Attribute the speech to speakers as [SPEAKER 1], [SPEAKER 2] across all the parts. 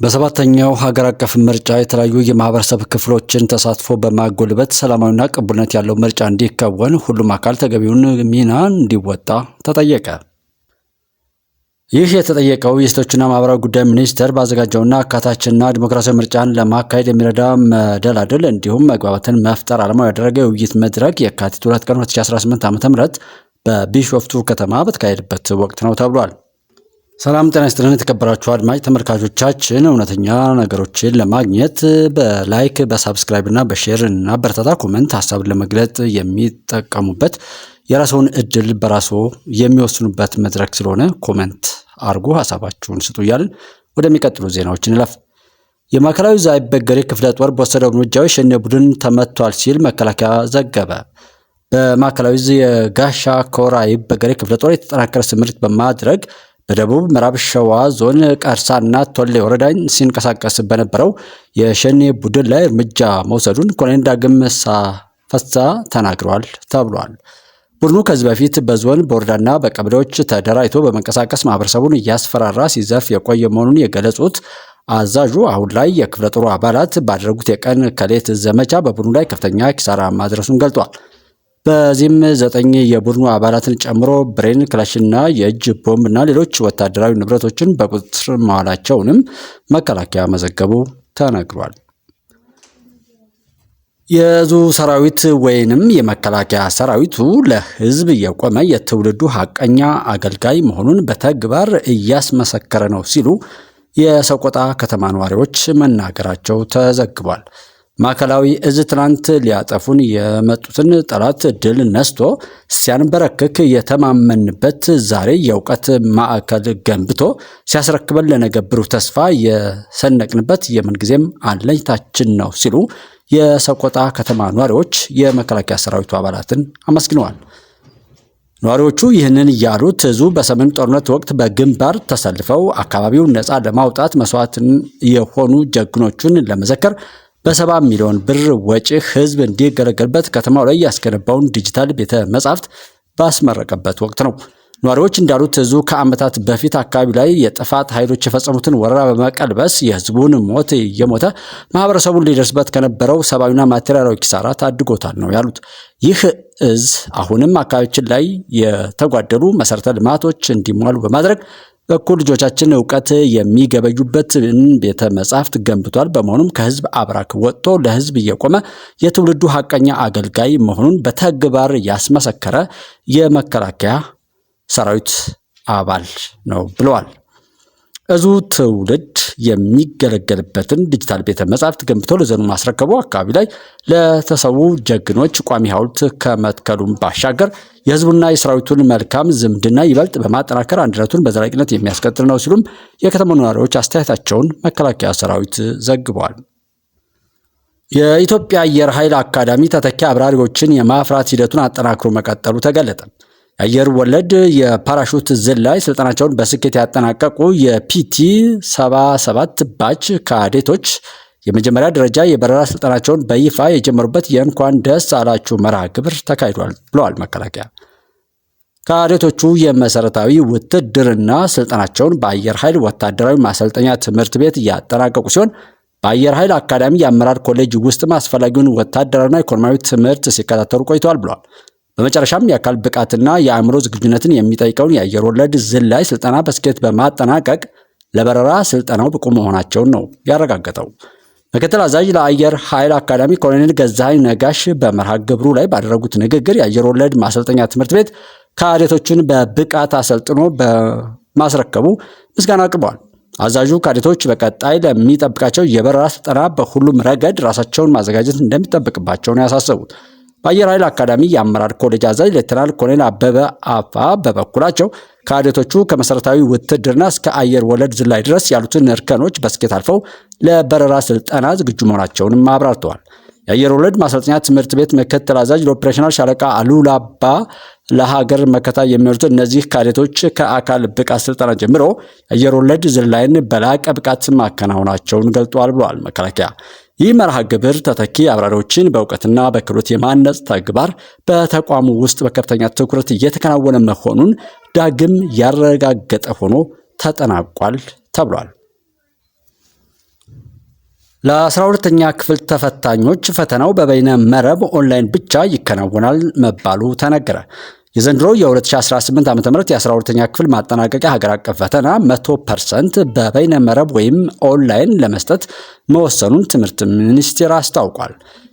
[SPEAKER 1] በሰባተኛው ሀገር አቀፍ ምርጫ የተለያዩ የማህበረሰብ ክፍሎችን ተሳትፎ በማጎልበት ሰላማዊና ቅቡልነት ያለው ምርጫ እንዲከወን ሁሉም አካል ተገቢውን ሚና እንዲወጣ ተጠየቀ። ይህ የተጠየቀው የሴቶችና ማህበራዊ ጉዳይ ሚኒስቴር ባዘጋጀውና አካታችና ዲሞክራሲያዊ ምርጫን ለማካሄድ የሚረዳ መደላደል እንዲሁም መግባባትን መፍጠር ዓላማው ያደረገ የውይይት መድረክ የካቲት 2 ቀን 2018 ዓ.ም በቢሾፍቱ ከተማ በተካሄደበት ወቅት ነው ተብሏል። ሰላም ጤና ይስጥልን የተከበራችሁ አድማጭ ተመልካቾቻችን፣ እውነተኛ ነገሮችን ለማግኘት በላይክ በሳብስክራይብ እና በሼር እና በርታታ ኮሜንት ሀሳብን ለመግለጽ የሚጠቀሙበት የራስዎን እድል በራስዎ የሚወስኑበት መድረክ ስለሆነ ኮሜንት አርጉ፣ ሀሳባችሁን ስጡ እያልን ወደሚቀጥሉ ዜናዎች እንለፍ። የማዕከላዊ ዕዝ አይበገሬ ክፍለ ጦር በወሰደው እርምጃ የሸኔ ቡድን ተመቷል ሲል መከላከያ ዘገበ። በማዕከላዊ ዕዝ የጋሻ ኮር አይበገሬ ክፍለ ጦር የተጠናከረ ስምሪት በማድረግ በደቡብ ምዕራብ ሸዋ ዞን ቀርሳና ቶሌ ወረዳን ሲንቀሳቀስ በነበረው የሸኔ ቡድን ላይ እርምጃ መውሰዱን ኮሎኔል ዳግም ሳፈሳ ተናግረዋል ተብሏል። ቡድኑ ከዚህ በፊት በዞን በወረዳና በቀበሌዎች ተደራጅቶ በመንቀሳቀስ ማህበረሰቡን እያስፈራራ ሲዘርፍ የቆየ መሆኑን የገለጹት አዛዡ አሁን ላይ የክፍለ ጦሩ አባላት ባደረጉት የቀን ከሌት ዘመቻ በቡድኑ ላይ ከፍተኛ ኪሳራ ማድረሱን ገልጧል። በዚህም 9 የቡድኑ አባላትን ጨምሮ ብሬን፣ ክላሽና የእጅ ቦምብ እና ሌሎች ወታደራዊ ንብረቶችን በቁጥጥር መዋላቸውንም መከላከያ መዘገቡ ተነግሯል። የዕዙ ሰራዊት ወይንም የመከላከያ ሰራዊቱ ለህዝብ የቆመ የትውልዱ ሀቀኛ አገልጋይ መሆኑን በተግባር እያስመሰከረ ነው ሲሉ የሰቆጣ ከተማ ነዋሪዎች መናገራቸው ተዘግቧል። ማዕከላዊ ዕዝ ትናንት ሊያጠፉን የመጡትን ጠላት ድል ነስቶ ሲያንበረክክ የተማመንበት ዛሬ የእውቀት ማዕከል ገንብቶ ሲያስረክበን ለነገ ብሩህ ተስፋ የሰነቅንበት የምንጊዜም አለኝታችን ነው ሲሉ የሰቆጣ ከተማ ነዋሪዎች የመከላከያ ሰራዊቱ አባላትን አመስግነዋል። ነዋሪዎቹ ይህንን ያሉት ዕዙ በሰሜኑ ጦርነት ወቅት በግንባር ተሰልፈው አካባቢውን ነፃ ለማውጣት መስዋዕትን የሆኑ ጀግኖቹን ለመዘከር በ70 ሚሊዮን ብር ወጪ ህዝብ እንዲገለገልበት ከተማው ላይ ያስገነባውን ዲጂታል ቤተ መጻሕፍት ባስመረቀበት ወቅት ነው። ነዋሪዎች እንዳሉት ዕዙ ከዓመታት በፊት አካባቢ ላይ የጥፋት ኃይሎች የፈጸሙትን ወረራ በመቀልበስ የህዝቡን ሞት እየሞተ ማህበረሰቡን ሊደርስበት ከነበረው ሰብአዊና ማቴሪያላዊ ኪሳራ ታድጎታል ነው ያሉት። ይህ ዕዝ አሁንም አካባቢያችን ላይ የተጓደሉ መሰረተ ልማቶች እንዲሟሉ በማድረግ በኩል ልጆቻችን እውቀት የሚገበዩበትን ቤተ መጻሕፍት ገንብቷል። በመሆኑም ከህዝብ አብራክ ወጥቶ ለህዝብ እየቆመ የትውልዱ ሀቀኛ አገልጋይ መሆኑን በተግባር ያስመሰከረ የመከላከያ ሰራዊት አባል ነው ብለዋል። ዕዙ ትውልድ የሚገለገልበትን ዲጂታል ቤተ መጻሕፍት ገንብቶ ለዘኑ ማስረከቡ አካባቢ ላይ ለተሰዉ ጀግኖች ቋሚ ሐውልት ከመትከሉም ባሻገር የህዝቡና የሰራዊቱን መልካም ዝምድና ይበልጥ በማጠናከር አንድነቱን በዘላቂነት የሚያስቀጥል ነው ሲሉም የከተማው ነዋሪዎች አስተያየታቸውን መከላከያ ሰራዊት ዘግቧል። የኢትዮጵያ አየር ኃይል አካዳሚ ተተኪ አብራሪዎችን የማፍራት ሂደቱን አጠናክሮ መቀጠሉ ተገለጠ። የአየር ወለድ የፓራሹት ዝላይ ስልጠናቸውን በስኬት ያጠናቀቁ የፒቲ 77 ባች ካዴቶች የመጀመሪያ ደረጃ የበረራ ስልጠናቸውን በይፋ የጀመሩበት የእንኳን ደስ አላችሁ መርሃ ግብር ተካሂዷል ብለዋል መከላከያ። ካዴቶቹ የመሰረታዊ ውትድርና ስልጠናቸውን በአየር ኃይል ወታደራዊ ማሰልጠኛ ትምህርት ቤት ያጠናቀቁ ሲሆን በአየር ኃይል አካዳሚ የአመራር ኮሌጅ ውስጥም አስፈላጊውን ወታደራዊና ኢኮኖሚያዊ ትምህርት ሲከታተሉ ቆይተዋል ብለዋል። በመጨረሻም የአካል ብቃትና የአእምሮ ዝግጁነትን የሚጠይቀውን የአየር ወለድ ዝላይ ስልጠና በስኬት በማጠናቀቅ ለበረራ ስልጠናው ብቁ መሆናቸውን ነው ያረጋገጠው። ምክትል አዛዥ ለአየር ኃይል አካዳሚ ኮሎኔል ገዛኸኝ ነጋሽ በመርሃ ግብሩ ላይ ባደረጉት ንግግር የአየር ወለድ ማሰልጠኛ ትምህርት ቤት ካዴቶችን በብቃት አሰልጥኖ በማስረከቡ ምስጋና አቅርበዋል። አዛዡ ካዴቶች በቀጣይ ለሚጠብቃቸው የበረራ ስልጠና በሁሉም ረገድ ራሳቸውን ማዘጋጀት እንደሚጠበቅባቸው ነው ያሳሰቡት። በአየር ኃይል አካዳሚ የአመራር ኮሌጅ አዛዥ ሌተናል ኮሎኔል አበበ አፋ በበኩላቸው ካዴቶቹ ከመሰረታዊ ውትድርና እስከ አየር ወለድ ዝላይ ድረስ ያሉትን እርከኖች በስኬት አልፈው ለበረራ ስልጠና ዝግጁ መሆናቸውንም አብራርተዋል። የአየር ወለድ ማሰልጠኛ ትምህርት ቤት ምክትል አዛዥ ለኦፕሬሽናል ሻለቃ አሉላ አባ ለሀገር መከታ የሚወሩት እነዚህ ካዴቶች ከአካል ብቃት ስልጠና ጀምሮ የአየር ወለድ ዝላይን በላቀ ብቃት ማከናወናቸውን ገልጧል ብሏል መከላከያ። ይህ መርሃ ግብር ተተኪ አብራሪዎችን በእውቀትና በክህሎት የማነጽ ተግባር በተቋሙ ውስጥ በከፍተኛ ትኩረት እየተከናወነ መሆኑን ዳግም ያረጋገጠ ሆኖ ተጠናቋል ተብሏል። ለ12ኛ ክፍል ተፈታኞች ፈተናው በበይነ መረብ ኦንላይን ብቻ ይከናወናል መባሉ ተነገረ። የዘንድሮ የ2018 ዓ.ም የ12ኛ ክፍል ማጠናቀቂያ ሀገር አቀፍ ፈተና 100% በበይነ መረብ ወይም ኦንላይን ለመስጠት መወሰኑን ትምህርት ሚኒስቴር አስታውቋል።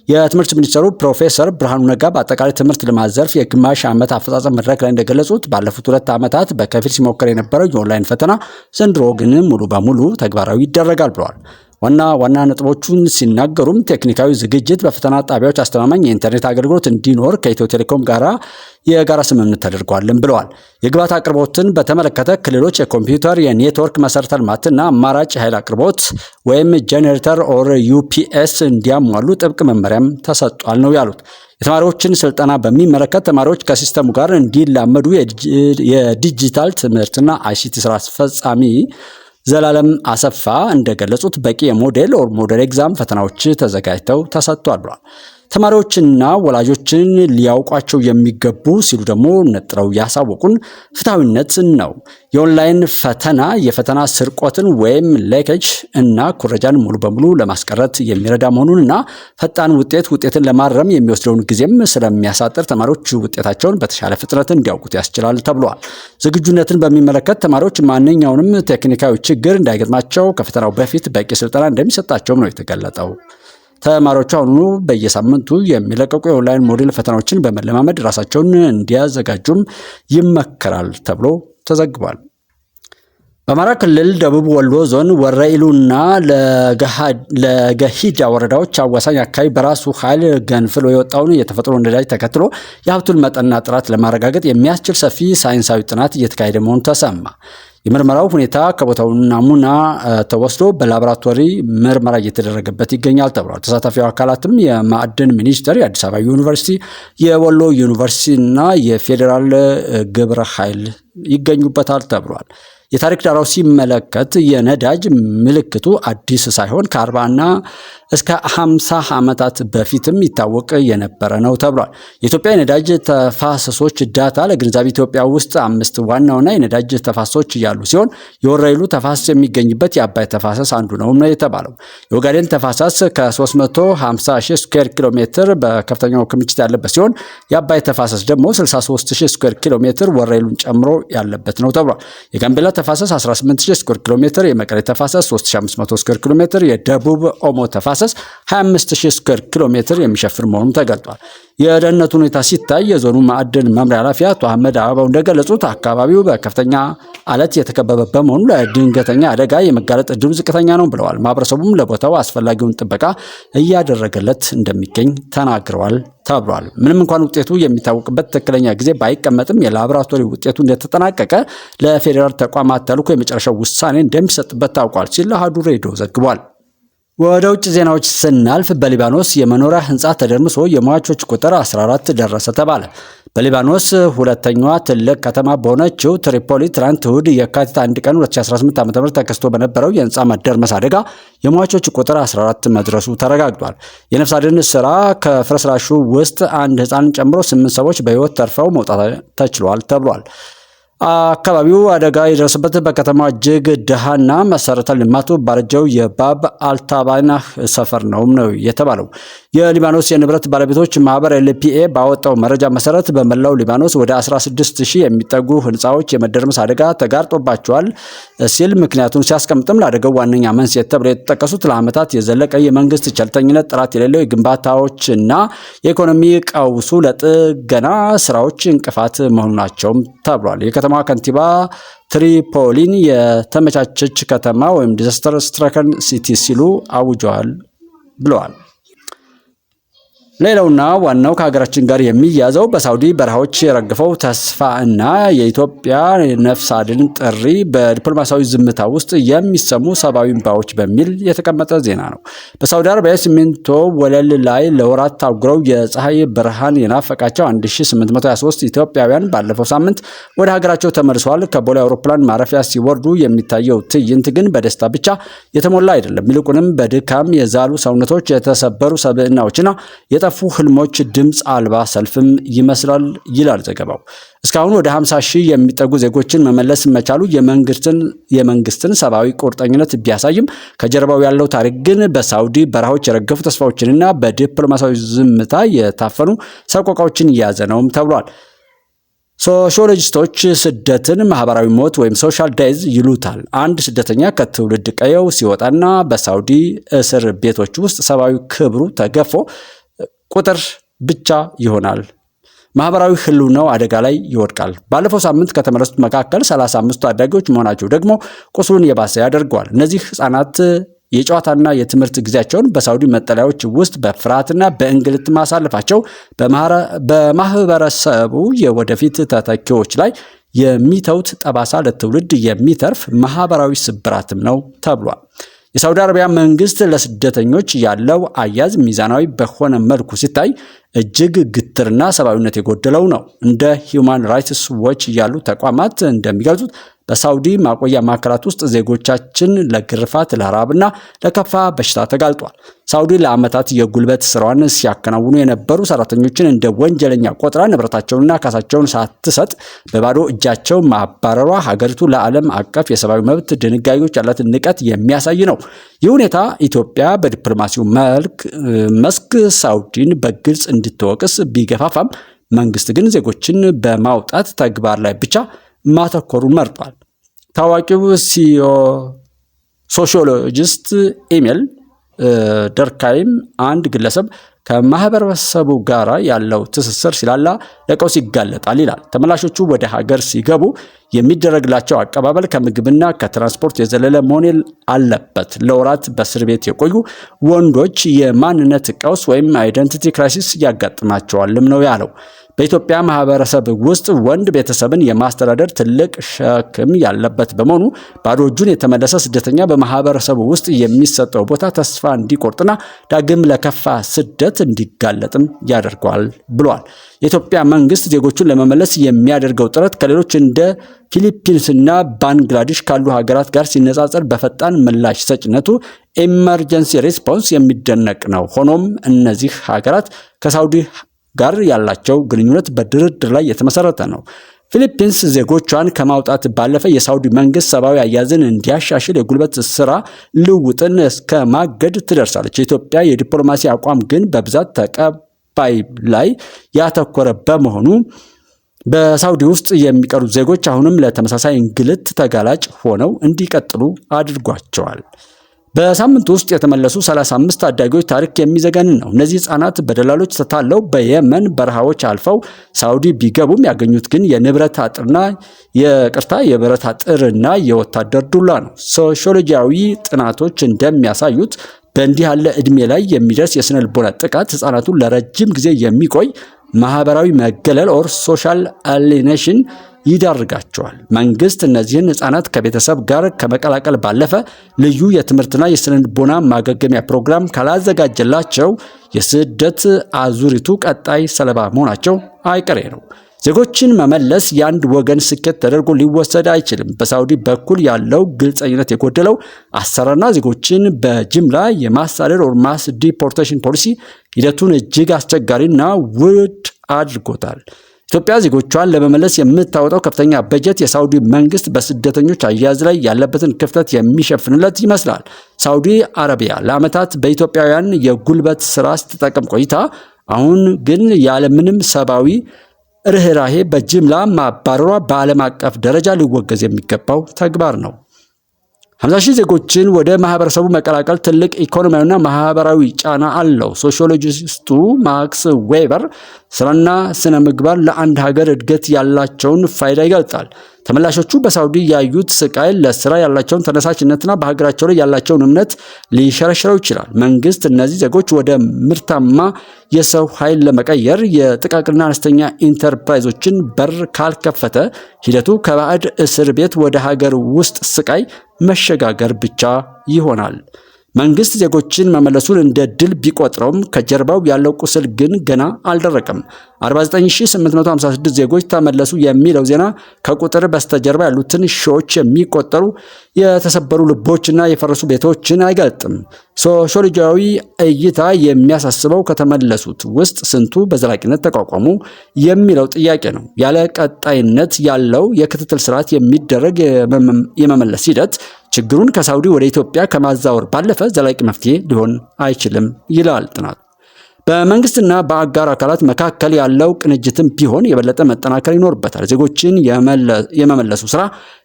[SPEAKER 1] የትምህርት ሚኒስትሩ ፕሮፌሰር ብርሃኑ ነጋ በአጠቃላይ ትምህርት ልማት ዘርፍ የግማሽ ዓመት አፈጻጸም መድረክ ላይ እንደገለጹት ባለፉት 2 ዓመታት በከፊል ሲሞከር የነበረው የኦንላይን ፈተና ዘንድሮ ግን ሙሉ በሙሉ ተግባራዊ ይደረጋል ብለዋል። ዋና ነጥቦቹን ሲናገሩም ቴክኒካዊ ዝግጅት፣ በፈተና ጣቢያዎች አስተማማኝ የኢንተርኔት አገልግሎት እንዲኖር ከኢትዮ ቴሌኮም ጋራ የጋራ ስምምነት ተደርጓልም ብለዋል። የግብዓት አቅርቦትን በተመለከተ ክልሎች የኮምፒውተር የኔትወርክ መሰረተ ልማትና አማራጭ ኃይል አቅርቦት ወይም ጄኔሬተር ኦር ዩፒኤስ እንዲያሟሉ ጥብቅ መመሪያም ተሰጥቷል ነው ያሉት። የተማሪዎችን ስልጠና በሚመለከት ተማሪዎች ከሲስተሙ ጋር እንዲላመዱ የዲጂታል ትምህርትና አይሲቲ ስራ አስፈጻሚ ዘላለም አሰፋ እንደገለጹት በቂ የሞዴል ኦር ሞዴል ኤግዛም ፈተናዎች ተዘጋጅተው ተሰጥቷል ብሏል። ተማሪዎችና ወላጆችን ሊያውቋቸው የሚገቡ ሲሉ ደግሞ ነጥረው ያሳወቁን ፍትሐዊነትን ነው። የኦንላይን ፈተና የፈተና ስርቆትን ወይም ሌኬጅ እና ኩረጃን ሙሉ በሙሉ ለማስቀረት የሚረዳ መሆኑንና ፈጣን ውጤትን ለማረም የሚወስደውን ጊዜም ስለሚያሳጥር ተማሪዎች ውጤታቸውን በተሻለ ፍጥነት እንዲያውቁት ያስችላል ተብሏል። ዝግጁነትን በሚመለከት ተማሪዎች ማንኛውንም ቴክኒካዊ ችግር እንዳይገጥማቸው ከፈተናው በፊት በቂ ስልጠና እንደሚሰጣቸውም ነው የተገለጠው። ተማሪዎቹ አሁኑ በየሳምንቱ የሚለቀቁ የኦንላይን ሞዴል ፈተናዎችን በመለማመድ ራሳቸውን እንዲያዘጋጁም ይመከራል ተብሎ ተዘግቧል። በአማራ ክልል ደቡብ ወሎ ዞን ወረኢሉና ለገሂዳ ወረዳዎች አዋሳኝ አካባቢ በራሱ ኃይል ገንፍሎ የወጣውን የተፈጥሮ ነዳጅ ተከትሎ የሀብቱን መጠንና ጥራት ለማረጋገጥ የሚያስችል ሰፊ ሳይንሳዊ ጥናት እየተካሄደ መሆኑ ተሰማ። የምርመራው ሁኔታ ከቦታው ናሙና ተወስዶ በላቦራቶሪ ምርመራ እየተደረገበት ይገኛል ተብሏል። ተሳታፊው አካላትም የማዕድን ሚኒስቴር፣ የአዲስ አበባ ዩኒቨርሲቲ፣ የወሎ ዩኒቨርሲቲ እና የፌዴራል ግብረ ኃይል ይገኙበታል ተብሏል። የታሪክ ዳራው ሲመለከት የነዳጅ ምልክቱ አዲስ ሳይሆን ከ40 እስከ 50 ዓመታት በፊትም ይታወቅ የነበረ ነው ተብሏል። የኢትዮጵያ የነዳጅ ተፋሰሶች ዳታ ለግንዛቤ ኢትዮጵያ ውስጥ 5 ዋና የነዳጅ ተፋሰሶች ያሉ ሲሆን የወረኢሉ ተፋሰስ የሚገኝበት የአባይ ተፋሰስ አንዱ ነው የተባለው። የኦጋዴን ተፋሰስ ከ350,000 ስኩዌር ኪሎ ሜትር በከፍተኛው ክምችት ያለበት ሲሆን የአባይ ተፋሰስ ደግሞ 63,000 ስኩዌር ኪሎ ሜትር ወረኢሉን ጨምሮ ያለበት ነው ተብሏል። የጋምቤላ ተፋሰስ 18,000 ስኩዌር ኪሎ ሜትር፣ የመቀሌ ተፋሰስ 3,500 ስኩዌር ኪሎ ሜትር፣ የደቡብ ኦሞ ተፋሰስ 25,000 ስኩዌር ኪሎ ሜትር የሚሸፍን መሆኑ ተገልጧል። የደህንነቱ ሁኔታ ሲታይ የዞኑ ማዕድን መምሪያ ኃላፊ አቶ አህመድ አበባው እንደገለጹት አካባቢው በከፍተኛ አለት የተከበበ በመሆኑ ለድንገተኛ አደጋ የመጋለጥ እድሉ ዝቅተኛ ነው ብለዋል። ማህበረሰቡም ለቦታው አስፈላጊውን ጥበቃ እያደረገለት እንደሚገኝ ተናግረዋል ተብሏል። ምንም እንኳን ውጤቱ የሚታወቅበት ትክክለኛ ጊዜ ባይቀመጥም የላቦራቶሪ ውጤቱ እንደተጠናቀቀ ለፌዴራል ተቋማት ተልኮ የመጨረሻው ውሳኔ እንደሚሰጥበት ታውቋል ሲል አሃዱ ሬዲዮ ዘግቧል። ወደ ውጭ ዜናዎች ስናልፍ በሊባኖስ የመኖሪያ ህንፃ ተደርምሶ የሟቾች ቁጥር 14 ደረሰ ተባለ። በሊባኖስ ሁለተኛዋ ትልቅ ከተማ በሆነችው ትሪፖሊ ትናንት እሁድ የካቲት 1 ቀን 2018 ዓ.ም ተከስቶ በነበረው የህንፃ መደርመስ አደጋ የሟቾች ቁጥር 14 መድረሱ ተረጋግጧል። የነፍስ አድን ስራ ከፍርስራሹ ውስጥ አንድ ህፃን ጨምሮ 8 ሰዎች በህይወት ተርፈው መውጣት ተችሏል ተብሏል። አካባቢው አደጋ የደረሰበት በከተማ እጅግ ድሃና መሰረተ ልማቱ ባረጀው የባብ አልታባናህ ሰፈር ነው የተባለው። የሊባኖስ የንብረት ባለቤቶች ማህበር ኤልፒኤ ባወጣው መረጃ መሰረት በመላው ሊባኖስ ወደ 16,000 የሚጠጉ ህንፃዎች የመደርመስ አደጋ ተጋርጦባቸዋል ሲል ምክንያቱን ሲያስቀምጥም ለአደጋው ዋነኛ መንስኤ ተብለው የተጠቀሱት ለዓመታት የዘለቀ የመንግስት ቸልተኝነት፣ ጥራት የሌለው የግንባታዎችና የኢኮኖሚ ቀውሱ ለጥገና ስራዎች እንቅፋት መሆናቸውም ተብሏል። የከተማ ከንቲባ ትሪፖሊን የተመቻቸች ከተማ ወይም ዲዛስተር ስትራይከን ሲቲ ሲሉ አውጀዋል ብለዋል። ሌላውና ዋናው ከሀገራችን ጋር የሚያዘው በሳውዲ በረሃዎች የረገፈው ተስፋ እና የኢትዮጵያ ነፍስ አድን ጥሪ በዲፕሎማሲያዊ ዝምታ ውስጥ የሚሰሙ ሰብአዊ እንባዎች በሚል የተቀመጠ ዜና ነው። በሳውዲ አረቢያ ሲሚንቶ ወለል ላይ ለወራት ታጉረው የፀሐይ ብርሃን የናፈቃቸው 1823 ኢትዮጵያውያን ባለፈው ሳምንት ወደ ሀገራቸው ተመልሰዋል። ከቦሌ አውሮፕላን ማረፊያ ሲወርዱ የሚታየው ትዕይንት ግን በደስታ ብቻ የተሞላ አይደለም። ይልቁንም በድካም የዛሉ ሰውነቶች፣ የተሰበሩ ሰብዕናዎችና የጠፉ ህልሞች ድምፅ አልባ ሰልፍም ይመስላል ይላል ዘገባው። እስካሁን ወደ 50 ሺህ የሚጠጉ ዜጎችን መመለስ መቻሉ የመንግስትን ሰብአዊ ቁርጠኝነት ቢያሳይም ከጀርባው ያለው ታሪክ ግን በሳውዲ በረሃዎች የረገፉ ተስፋዎችንና በዲፕሎማሲያዊ ዝምታ የታፈኑ ሰቆቃዎችን የያዘ ነውም ተብሏል። ሶሺዮሎጂስቶች ስደትን ማህበራዊ ሞት ወይም ሶሻል ዴዝ ይሉታል። አንድ ስደተኛ ከትውልድ ቀየው ሲወጣና በሳውዲ እስር ቤቶች ውስጥ ሰብአዊ ክብሩ ተገፎ ቁጥር ብቻ ይሆናል። ማህበራዊ ህልውናው አደጋ ላይ ይወድቃል። ባለፈው ሳምንት ከተመለሱት መካከል 35 ታዳጊዎች መሆናቸው ደግሞ ቁስሉን የባሰ ያደርገዋል። እነዚህ ህጻናት የጨዋታና የትምህርት ጊዜያቸውን በሳውዲ መጠለያዎች ውስጥ በፍርሃትና በእንግልት ማሳለፋቸው በማህበረሰቡ የወደፊት ተተኪዎች ላይ የሚተውት ጠባሳ ለትውልድ የሚተርፍ ማህበራዊ ስብራትም ነው ተብሏል። የሳውዲ አረቢያ መንግስት ለስደተኞች ያለው አያያዝ ሚዛናዊ በሆነ መልኩ ሲታይ እጅግ ግትርና ሰብአዊነት የጎደለው ነው። እንደ ሂውማን ራይትስ ዎች ያሉ ተቋማት እንደሚገልጹት በሳውዲ ማቆያ ማዕከላት ውስጥ ዜጎቻችን ለግርፋት፣ ለረሃብና ለከፋ በሽታ ተጋልጧል። ሳውዲ ለዓመታት የጉልበት ስራዋን ሲያከናውኑ የነበሩ ሰራተኞችን እንደ ወንጀለኛ ቆጥራ ንብረታቸውንና ካሳቸውን ሳትሰጥ በባዶ እጃቸው ማባረሯ ሀገሪቱ ለዓለም አቀፍ የሰብአዊ መብት ድንጋጌዎች ያላትን ንቀት የሚያሳይ ነው። ይህ ሁኔታ ኢትዮጵያ በዲፕሎማሲው መስክ ሳውዲን በግልጽ እንድትወቅስ ቢገፋፋም መንግስት ግን ዜጎችን በማውጣት ተግባር ላይ ብቻ ማተኮሩን መርጧል። ታዋቂው ሶሺዮሎጂስት ኢሜል ደርካይም አንድ ግለሰብ ከማህበረሰቡ ጋር ያለው ትስስር ሲላላ ለቀውስ ይጋለጣል ይላል። ተመላሾቹ ወደ ሀገር ሲገቡ የሚደረግላቸው አቀባበል ከምግብና ከትራንስፖርት የዘለለ መሆን አለበት። ለወራት በእስር ቤት የቆዩ ወንዶች የማንነት ቀውስ ወይም አይደንቲቲ ክራይሲስ ያጋጥማቸዋልም ነው ያለው። በኢትዮጵያ ማህበረሰብ ውስጥ ወንድ ቤተሰብን የማስተዳደር ትልቅ ሸክም ያለበት በመሆኑ ባዶ እጁን የተመለሰ ስደተኛ በማህበረሰቡ ውስጥ የሚሰጠው ቦታ ተስፋ እንዲቆርጥና ዳግም ለከፋ ስደት እንዲጋለጥም ያደርገዋል ብሏል። የኢትዮጵያ መንግስት ዜጎቹን ለመመለስ የሚያደርገው ጥረት ከሌሎች እንደ ፊሊፒንስና ባንግላዴሽ ካሉ ሀገራት ጋር ሲነጻጸር በፈጣን ምላሽ ሰጭነቱ ኤመርጀንሲ ሪስፖንስ የሚደነቅ ነው። ሆኖም እነዚህ ሀገራት ከሳውዲ ጋር ያላቸው ግንኙነት በድርድር ላይ የተመሰረተ ነው። ፊሊፒንስ ዜጎቿን ከማውጣት ባለፈ የሳውዲ መንግስት ሰብአዊ አያያዝን እንዲያሻሽል የጉልበት ስራ ልውጥን እስከ ማገድ ትደርሳለች። የኢትዮጵያ የዲፕሎማሲ አቋም ግን በብዛት ተቀባይ ላይ ያተኮረ በመሆኑ በሳውዲ ውስጥ የሚቀሩት ዜጎች አሁንም ለተመሳሳይ እንግልት ተጋላጭ ሆነው እንዲቀጥሉ አድርጓቸዋል። በሳምንት ውስጥ የተመለሱ 35 ታዳጊዎች ታሪክ የሚዘገንን ነው። እነዚህ ህጻናት በደላሎች ተታለው በየመን በረሃዎች አልፈው ሳውዲ ቢገቡም ያገኙት ግን የብረት አጥርና የወታደር ዱላ ነው። ሶሺዮሎጂያዊ ጥናቶች እንደሚያሳዩት በእንዲህ ያለ እድሜ ላይ የሚደርስ የስነ ልቦና ጥቃት ህጻናቱን ለረጅም ጊዜ የሚቆይ ማህበራዊ መገለል ኦር ሶሻል አሊኔሽን ይዳርጋቸዋል። መንግስት እነዚህን ህፃናት ከቤተሰብ ጋር ከመቀላቀል ባለፈ ልዩ የትምህርትና የስነ ልቦና ማገገሚያ ፕሮግራም ካላዘጋጀላቸው የስደት አዙሪቱ ቀጣይ ሰለባ መሆናቸው አይቀሬ ነው። ዜጎችን መመለስ የአንድ ወገን ስኬት ተደርጎ ሊወሰድ አይችልም። በሳውዲ በኩል ያለው ግልጸኝነት የጎደለው አሰራርና ዜጎችን በጅምላ የማሳደድ ኦር ማስ ዲፖርቴሽን ፖሊሲ ሂደቱን እጅግ አስቸጋሪና ውድ አድርጎታል። ኢትዮጵያ ዜጎቿን ለመመለስ የምታወጣው ከፍተኛ በጀት የሳውዲ መንግስት በስደተኞች አያያዝ ላይ ያለበትን ክፍተት የሚሸፍንለት ይመስላል። ሳውዲ አረቢያ ለዓመታት በኢትዮጵያውያን የጉልበት ስራ ስትጠቀም ቆይታ አሁን ግን ያለምንም ሰብአዊ ርህራሄ በጅምላ ማባረሯ በዓለም አቀፍ ደረጃ ሊወገዝ የሚገባው ተግባር ነው። 50 ሺህ ዜጎችን ወደ ማህበረሰቡ መቀላቀል ትልቅ ኢኮኖሚያዊና ማህበራዊ ጫና አለው። ሶሺዮሎጂስቱ ማክስ ዌበር ስራና ስነ ምግባር ለአንድ ሀገር እድገት ያላቸውን ፋይዳ ይገልጻል። ተመላሾቹ በሳውዲ ያዩት ስቃይ ለስራ ያላቸውን ተነሳሽነትና በሀገራቸው ላይ ያላቸውን እምነት ሊሸረሽረው ይችላል። መንግስት እነዚህ ዜጎች ወደ ምርታማ የሰው ኃይል ለመቀየር የጥቃቅንና አነስተኛ ኢንተርፕራይዞችን በር ካልከፈተ ሂደቱ ከባዕድ እስር ቤት ወደ ሀገር ውስጥ ስቃይ መሸጋገር ብቻ ይሆናል። መንግስት ዜጎችን መመለሱን እንደ ድል ቢቆጥረውም ከጀርባው ያለው ቁስል ግን ገና አልደረቀም። 49856 ዜጎች ተመለሱ የሚለው ዜና ከቁጥር በስተጀርባ ያሉትን ሺዎች የሚቆጠሩ የተሰበሩ ልቦችና የፈረሱ ቤቶችን አይገልጥም። ሶሺዮሎጂያዊ እይታ የሚያሳስበው ከተመለሱት ውስጥ ስንቱ በዘላቂነት ተቋቋሙ የሚለው ጥያቄ ነው። ያለ ቀጣይነት ያለው የክትትል ስርዓት የሚደረግ የመመለስ ሂደት ችግሩን ከሳውዲ ወደ ኢትዮጵያ ከማዛወር ባለፈ ዘላቂ መፍትሄ ሊሆን አይችልም ይላል ጥናቱ። በመንግስትና በአጋር አካላት መካከል ያለው ቅንጅትም ቢሆን የበለጠ መጠናከር ይኖርበታል። ዜጎችን የመመለሱ ስራ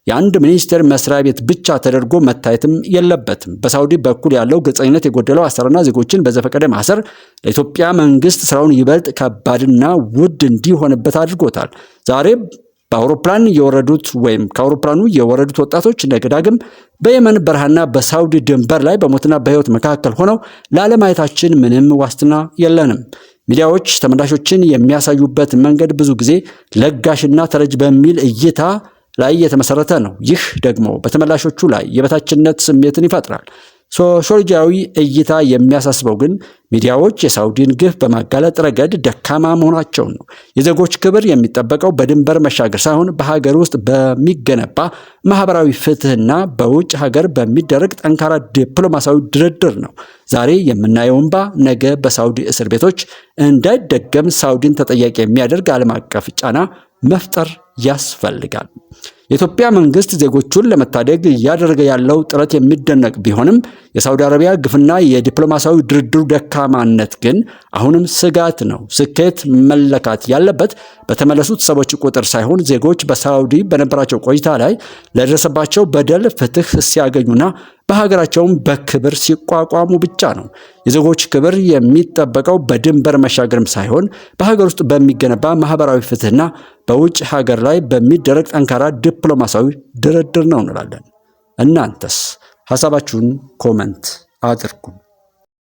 [SPEAKER 1] የአንድ ሚኒስቴር መስሪያ ቤት ብቻ ተደርጎ መታየትም የለበትም። በሳውዲ በኩል ያለው ግልጸኝነት የጎደለው አሰራርና ዜጎችን በዘፈቀደ ማሰር ለኢትዮጵያ መንግስት ስራውን ይበልጥ ከባድና ውድ እንዲሆንበት አድርጎታል። ዛሬ በአውሮፕላን የወረዱት ወይም ከአውሮፕላኑ የወረዱት ወጣቶች ነገ ዳግም በየመን በረሃና በሳውዲ ድንበር ላይ በሞትና በህይወት መካከል ሆነው ላለማየታችን ምንም ዋስትና የለንም። ሚዲያዎች ተመላሾችን የሚያሳዩበት መንገድ ብዙ ጊዜ ለጋሽና ተረጅ በሚል እይታ ላይ የተመሰረተ ነው። ይህ ደግሞ በተመላሾቹ ላይ የበታችነት ስሜትን ይፈጥራል። ሶሺዮሎጂያዊ እይታ የሚያሳስበው ግን ሚዲያዎች የሳውዲን ግፍ በማጋለጥ ረገድ ደካማ መሆናቸውን ነው። የዜጎች ክብር የሚጠበቀው በድንበር መሻገር ሳይሆን በሀገር ውስጥ በሚገነባ ማህበራዊ ፍትህና በውጭ ሀገር በሚደረግ ጠንካራ ዲፕሎማሲያዊ ድርድር ነው። ዛሬ የምናየው እንባ ነገ በሳውዲ እስር ቤቶች እንዳይደገም ሳውዲን ተጠያቂ የሚያደርግ ዓለም አቀፍ ጫና መፍጠር ያስፈልጋል። የኢትዮጵያ መንግስት ዜጎቹን ለመታደግ እያደረገ ያለው ጥረት የሚደነቅ ቢሆንም የሳውዲ አረቢያ ግፍና የዲፕሎማሲያዊ ድርድሩ ደካማነት ግን አሁንም ስጋት ነው። ስኬት መለካት ያለበት በተመለሱት ሰዎች ቁጥር ሳይሆን ዜጎች በሳውዲ በነበራቸው ቆይታ ላይ ለደረሰባቸው በደል ፍትህ ሲያገኙና በሀገራቸውም በክብር ሲቋቋሙ ብቻ ነው። የዜጎች ክብር የሚጠበቀው በድንበር መሻገርም ሳይሆን በሀገር ውስጥ በሚገነባ ማህበራዊ ፍትህና በውጭ ሀገር ላይ በሚደረግ ጠንካራ ዲፕሎማሲያዊ ድርድር ነው እንላለን። እናንተስ ሐሳባችሁን ኮመንት አድርጉ።